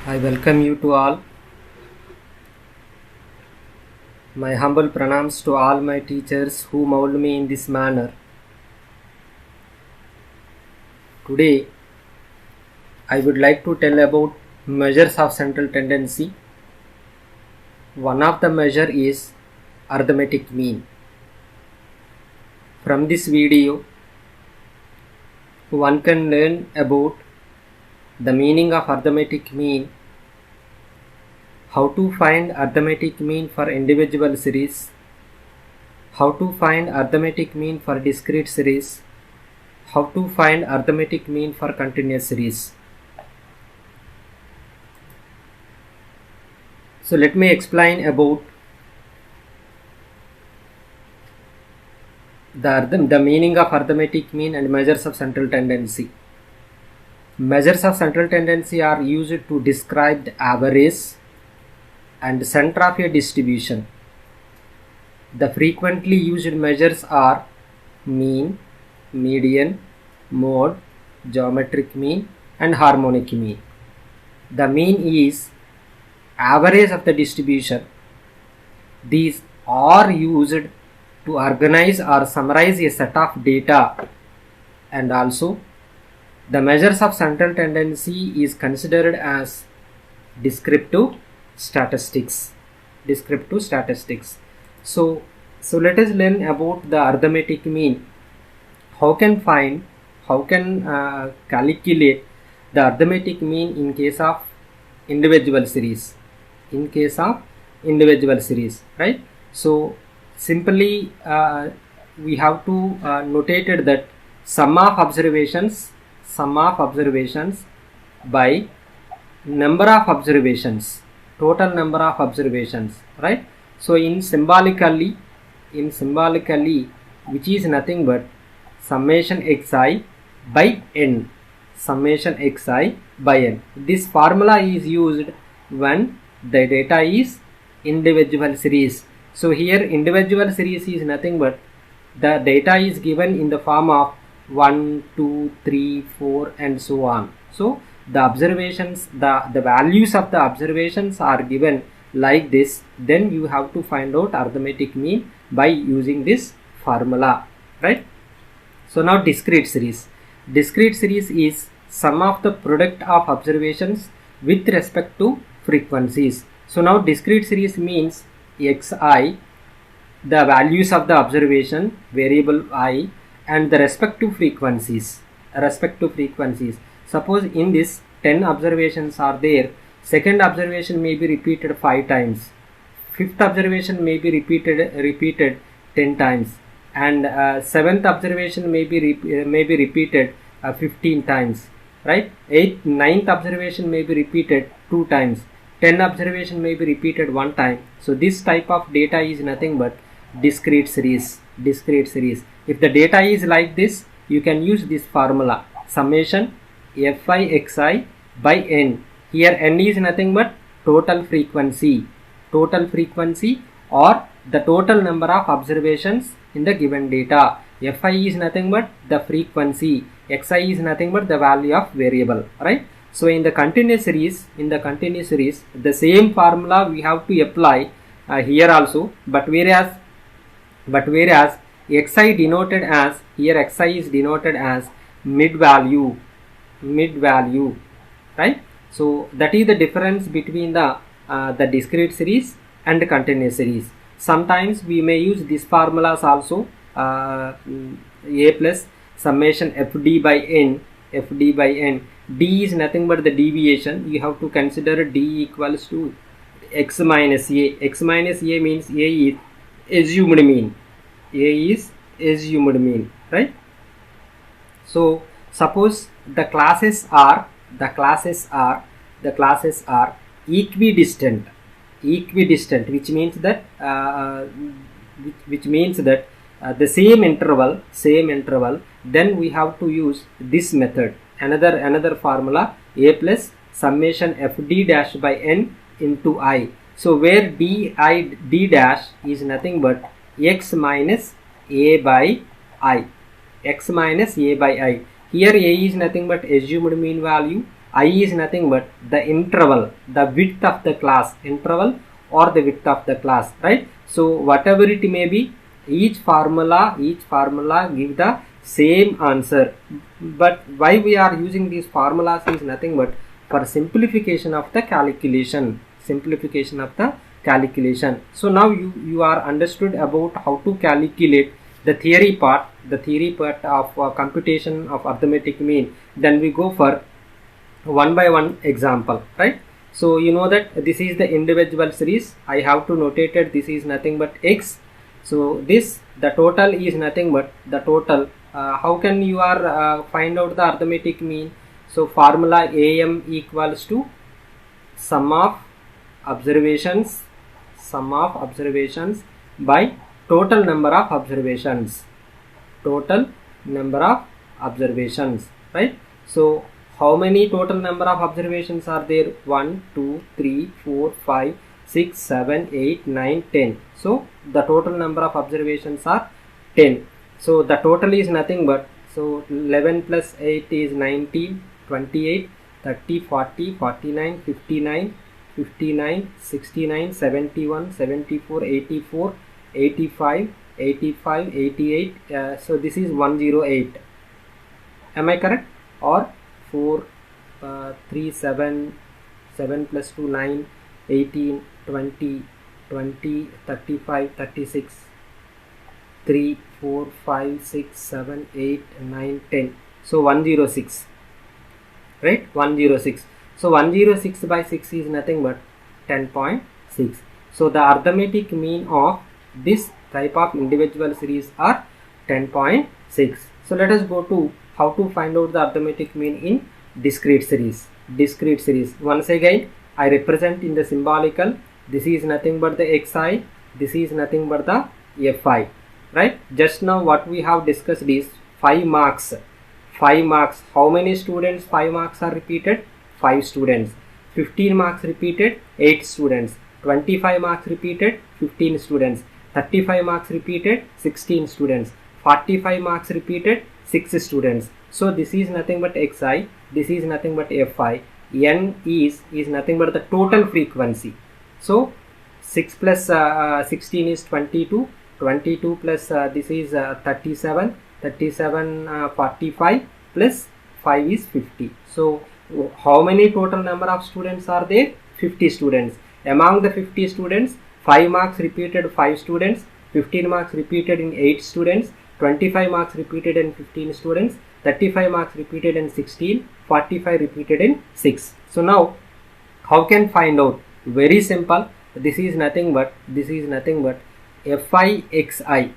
I welcome you to all. My humble pranams to all my teachers who mold me in this manner. Today, I would like to tell about measures of central tendency. One of the measure is arithmetic mean. From this video, one can learn about the meaning of arithmetic mean, how to find arithmetic mean for individual series, how to find arithmetic mean for discrete series, how to find arithmetic mean for continuous series. So let me explain about the meaning of arithmetic mean and measures of central tendency. Measures of central tendency are used to describe the average and center of a distribution. The frequently used measures are mean, median, mode, geometric mean and harmonic mean. The mean is average of the distribution. These are used to organize or summarize a set of data, and also the measures of central tendency is considered as descriptive statistics. So let us learn about the arithmetic mean. How can calculate the arithmetic mean in case of individual series? Right? So simply we have to notate that sum of observations by number of observations, total number of observations, right? So in symbolically, which is nothing but summation xi by n. This formula is used when the data is individual series. So here individual series is nothing but the data is given in the form of 1, 2, 3, 4 and so on. So the observations, the values of the observations are given like this. Then you have to find out arithmetic mean by using this formula, right? So now discrete series is sum of the product of observations with respect to frequencies. So now discrete series means xi, the values of the observation variable I, and the respective frequencies. Suppose in this 10 observations are there, second observation may be repeated 5 times, fifth observation may be repeated 10 times, and seventh observation may be repeated 15 times, right? Ninth observation may be repeated 2 times, 10 observation may be repeated 1 time. So this type of data is nothing but discrete series. If the data is like this, you can use this formula, summation fi xi by n. Here n is nothing but total frequency or the total number of observations in the given data. Fi is nothing but the frequency, xi is nothing but the value of variable, right? So in the continuous series, the same formula we have to apply here also, but whereas xi denoted as, here xi is denoted as mid value, right? So that is the difference between the discrete series and the continuous series. Sometimes we may use these formulas also, a plus summation fd by n. D is nothing but the deviation. You have to consider d equals to x minus a. X minus a means a is assumed mean. Right? So suppose the classes are equidistant, which means that the same interval, then we have to use this method, another formula, a plus summation fd dash by n into I. So where d dash is nothing but x minus a by I. Here a is nothing but assumed mean value, I is nothing but the interval, the width of the class, interval or the width of the class, right? So whatever it may be, each formula give the same answer. But why we are using these formulas is nothing but for simplification of the calculation, So now you are understood about how to calculate the theory part of computation of arithmetic mean. Then we go for one by one example, right? So you know that this is the individual series. I have to notate this is nothing but x. So this, the total is nothing but the total. How can you are find out the arithmetic mean? So formula AM equals to sum of observations by total number of observations, right? So how many total number of observations are there? 1, 2, 3, 4, 5, 6, 7, 8, 9, 10. So the total number of observations are 10. So the total is nothing but, so 11 plus 8 is 19, 28, 30, 40, 49, 59, 59, 69, 71, 74, 84, 85, 85, 88. So this is 108. Am I correct? Or 4, 3, 7, 7 plus 2, 9, 18, 20, 20, 35, 36, 3, 4, 5, 6, 7, 8, 9, 10. So 106, right? 106. So 106 by 6 is nothing but 10.6. So the arithmetic mean of this type of individual series are 10.6. So let us go to how to find out the arithmetic mean in discrete series. Once again, I represent in the symbolical. This is nothing but the xi, this is nothing but the fi, right? Just now what we have discussed is 5 marks. How many students 5 marks are repeated? 5 students. 15 marks repeated, 8 students. 25 marks repeated, 15 students. 35 marks repeated, 16 students. 45 marks repeated, 6 students. So this is nothing but xi, this is nothing but fi. N is nothing but the total frequency. So 6 plus 16 is 22, 22 plus this is 37, 37 45 plus 5 is 50. So how many total number of students are there? 50 students. Among the 50 students, 5 marks repeated 5 students, 15 marks repeated in 8 students, 25 marks repeated in 15 students, 35 marks repeated in 16, 45 repeated in 6. So now how can find out? Very simple. This is nothing but FIXI.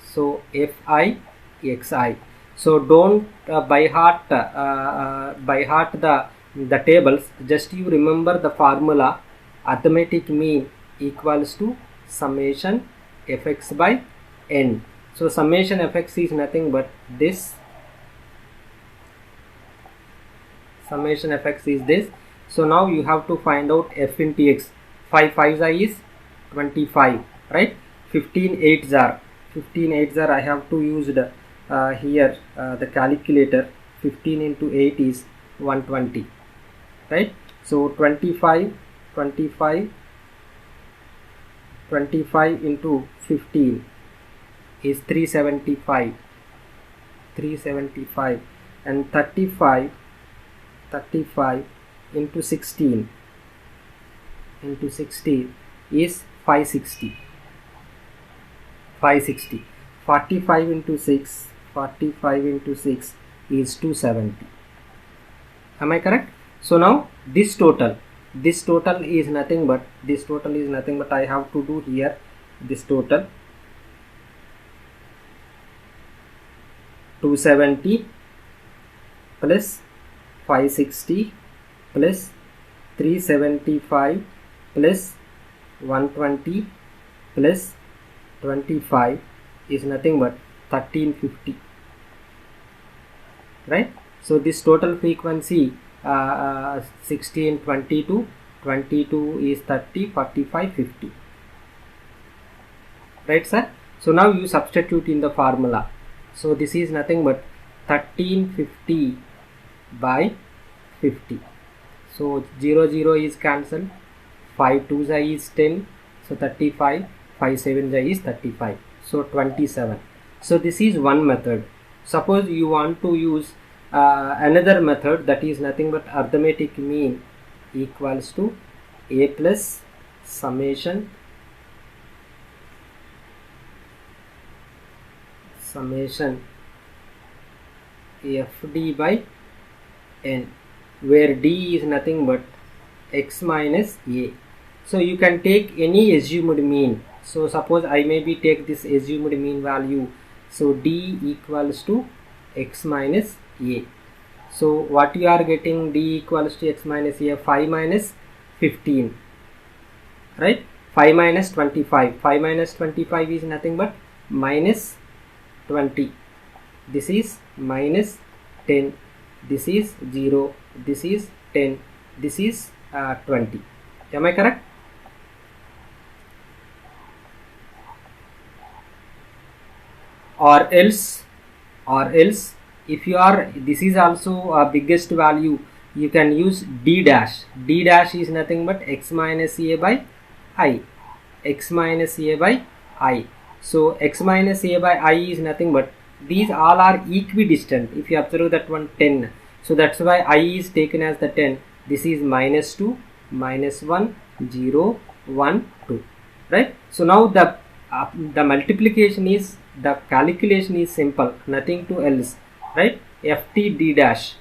So FIXI. So don't by heart the tables. Just you remember the formula. Arithmetic mean equals to summation fx by n. So summation fx is nothing but this. Summation fx is this. So now you have to find out f into x. 5 5s is 25, right? 15 8s are I have to use the here the calculator. 15 into 8 is 120, right? So 25 into 15 is 375, and 35 into 16 is 560. 45 into 6 is 270. Am I correct? So now this total is nothing but I have to do here this total 270 plus 560 plus 375 plus 120 plus 25 is nothing but 1350, right? So this total frequency 16, 22 is 30, 45, 50, right sir? So now you substitute in the formula. So this is nothing but 1350 by 50. So 0 0 is cancelled, 5 2 is 10, so 35, 5 7 is 35, so 27. So this is one method. Suppose you want to use another method, that is nothing but arithmetic mean equals to a plus summation fd by n, where d is nothing but x minus a. So you can take any assumed mean. So suppose I maybe take this assumed mean value, so d equals to x minus a. So what you are getting, d equals to x minus a, 5 minus 15, right? 5 minus 25, 5 minus 25 is nothing but minus 20, this is minus 10, this is 0, this is 10, this is 20. Am I correct? Or else if you are, this is also a biggest value, you can use d dash. D dash is nothing but x minus a by I, x minus a by I. So x minus a by I is nothing but, these all are equidistant. If you observe that one 10, so that's why I is taken as the 10. This is minus 2, minus 1, 0, 1, 2, right? So now the multiplication is, the calculation is simple, nothing to else, right? FD dash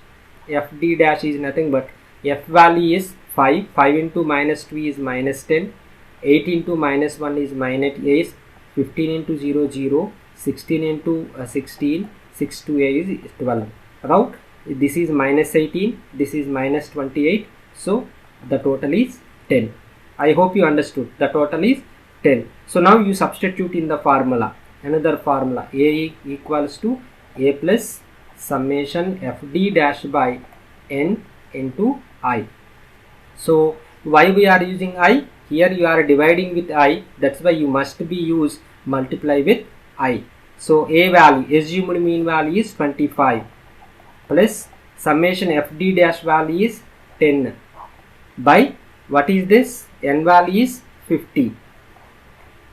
is nothing but, f value is 5, 5 into minus 2 is minus 10, 8 into minus 1 is minus 8, 15 into 0 0, 16 into 16, 6 to a is 12. Now this is minus 18, this is minus 28, so the total is 10. I hope you understood. The total is 10. So now you substitute in the formula, another formula, a equals to a plus summation fd dash by n into I. So why we are using I? Here you are dividing with I, that's why you must be use multiply with I. So a value, assumed mean value is 25 plus summation fd dash value is 10 by, what is this, n value is 50.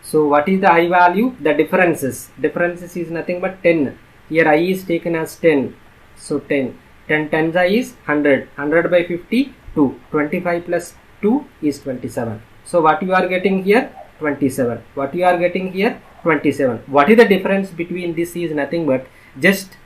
So what is the I value? The differences is nothing but 10. Here I is taken as 10, so 10 tens I is 100, 100 by 50, 2, 25 plus 2 is 27. So what you are getting here, 27. What you are getting here, 27. What is the difference between this is nothing but just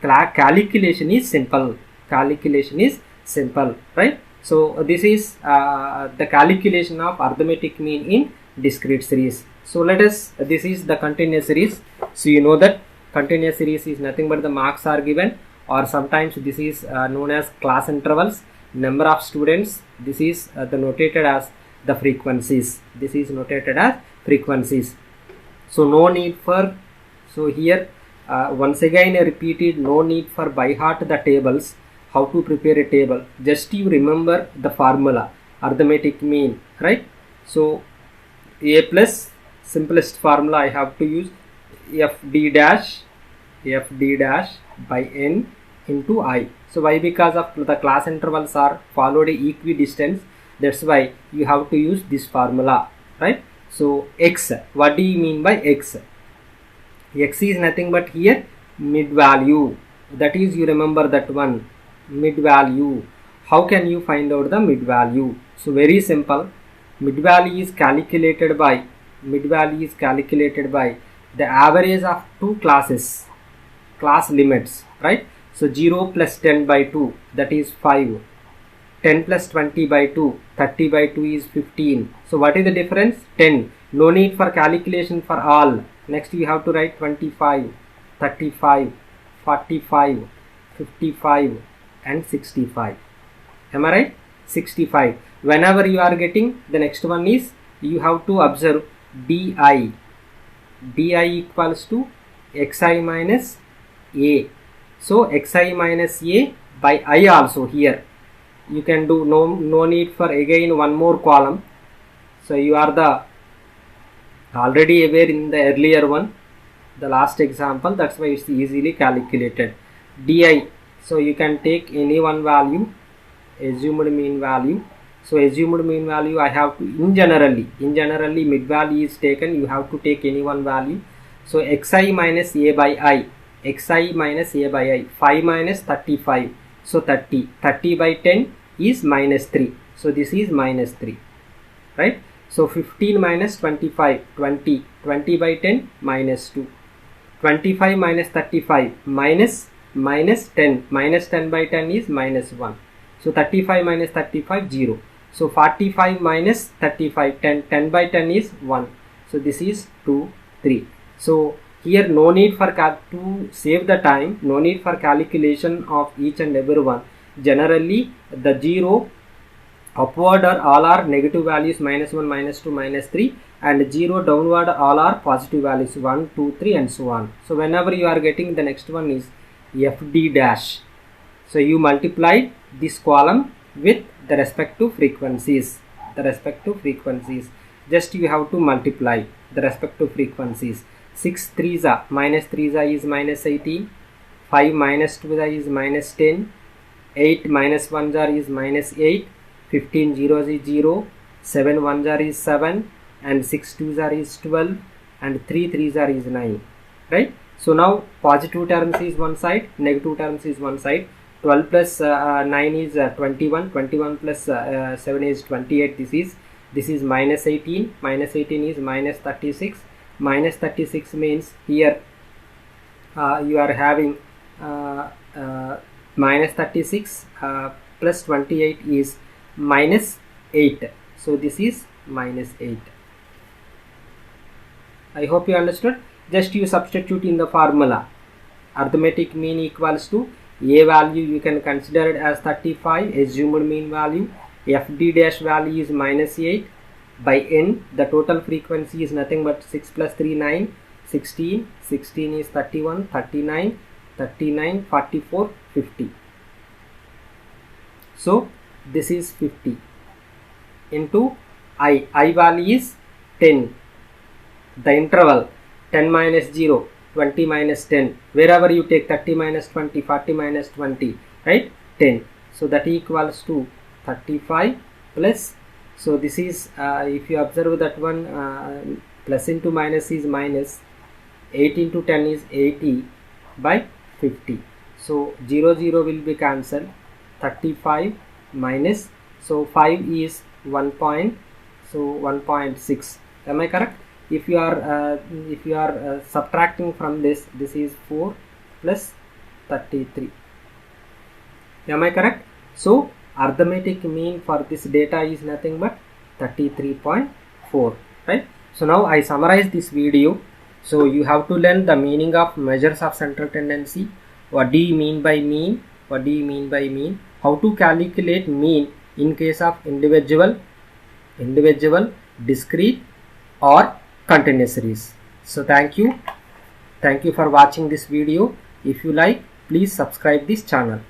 calculation is simple. Calculation is simple, right? So this is the calculation of arithmetic mean in discrete series. So let us, this is the continuous series. So you know that continuous series is nothing but the marks are given, or sometimes this is known as class intervals, number of students. This is the notated as the frequencies. This is notated as frequencies. So no need for, so here once again I repeated, no need for by heart the tables, how to prepare a table. Just you remember the formula, arithmetic mean, right? So a plus, simplest formula I have to use fd dash by n into I. So why? Because of the class intervals are followed equidistant, that's why you have to use this formula, right? So x, what do you mean by x? X is nothing but here mid value, that is, you remember that one, mid value. How can you find out the mid value? So very simple, mid value is calculated by the average of two classes, class limits, right? So 0 plus 10 by 2, that is 5, 10 plus 20 by 2, 30 by 2 is 15. So what is the difference? 10. No need for calculation for all. Next we have to write 25, 35, 45, 55 and 65. Am I right? 65. Whenever you are getting, the next one is, you have to observe di equals to xi minus a. So xi minus a by I also here. You can do, no need for again one more column. So you are the already aware in the earlier one, the last example, that's why it's easily calculated. Di, so you can take any one value, assumed mean value. So assumed mean value, I have to in generally mid value is taken, you have to take any one value. So xi minus a by I, xi minus a by I, 5 minus 35, so 30 by 10 is minus 3, so this is minus 3, right? So 15 minus 25, 20 by 10 minus 2, 25 minus 35 minus 10, minus 10 by 10 is minus 1, so 35 minus 35 0, so 45 minus 35, 10 by 10 is 1, so this is 2 3. So here no need for to save the time, no need for calculation of each and every one. Generally the 0 upward or all are negative values, minus 1, minus 2, minus 3, and 0 downward all are positive values, 1, 2, 3 and so on. So whenever you are getting, the next one is FD dash. So you multiply this column with the respective frequencies, just you have to multiply the respective frequencies. 6 3s are minus 3s are is minus 18, 5 minus 2s are is minus 10, 8 minus 1s are is minus 8, 15 zeros is 0, 7 1s are is 7, and 6 2s are is 12, and 3 3s are is 9, right? So now positive terms is one side, negative terms is one side. 12 plus 9 is 21, 21 plus 7 is 28, this is minus 18, minus 18 is minus 36, minus 36 means here you are having minus 36 plus 28 is minus 8, so this is minus 8. I hope you understood. Just you substitute in the formula. Arithmetic mean equals to a value you can consider it as 35, assumed mean value, FD dash value is minus 8, by n the total frequency is nothing but 6 plus 3 9, 16, 16 is 31, 39, 39, 44, 50. So this is 50 into I value is 10, the interval 10 minus 0, 20 minus 10, wherever you take 30 minus 20, 40 minus 20, right, 10, so that equals to 35 plus, so this is if you observe that one, plus into minus is minus, 8 into 10 is 80 by 50, so 0 0 will be cancelled, 35 minus, so 5 is 1 point, so 1.6, am I correct? If you are subtracting from this is 4 plus 33, am I correct? So arithmetic mean for this data is nothing but 33.4, right? So now I summarize this video. So you have to learn the meaning of measures of central tendency. What do you mean by mean? What do you mean by mean? How to calculate mean in case of individual, discrete or continuous series. So thank you for watching this video. If you like, please subscribe this channel.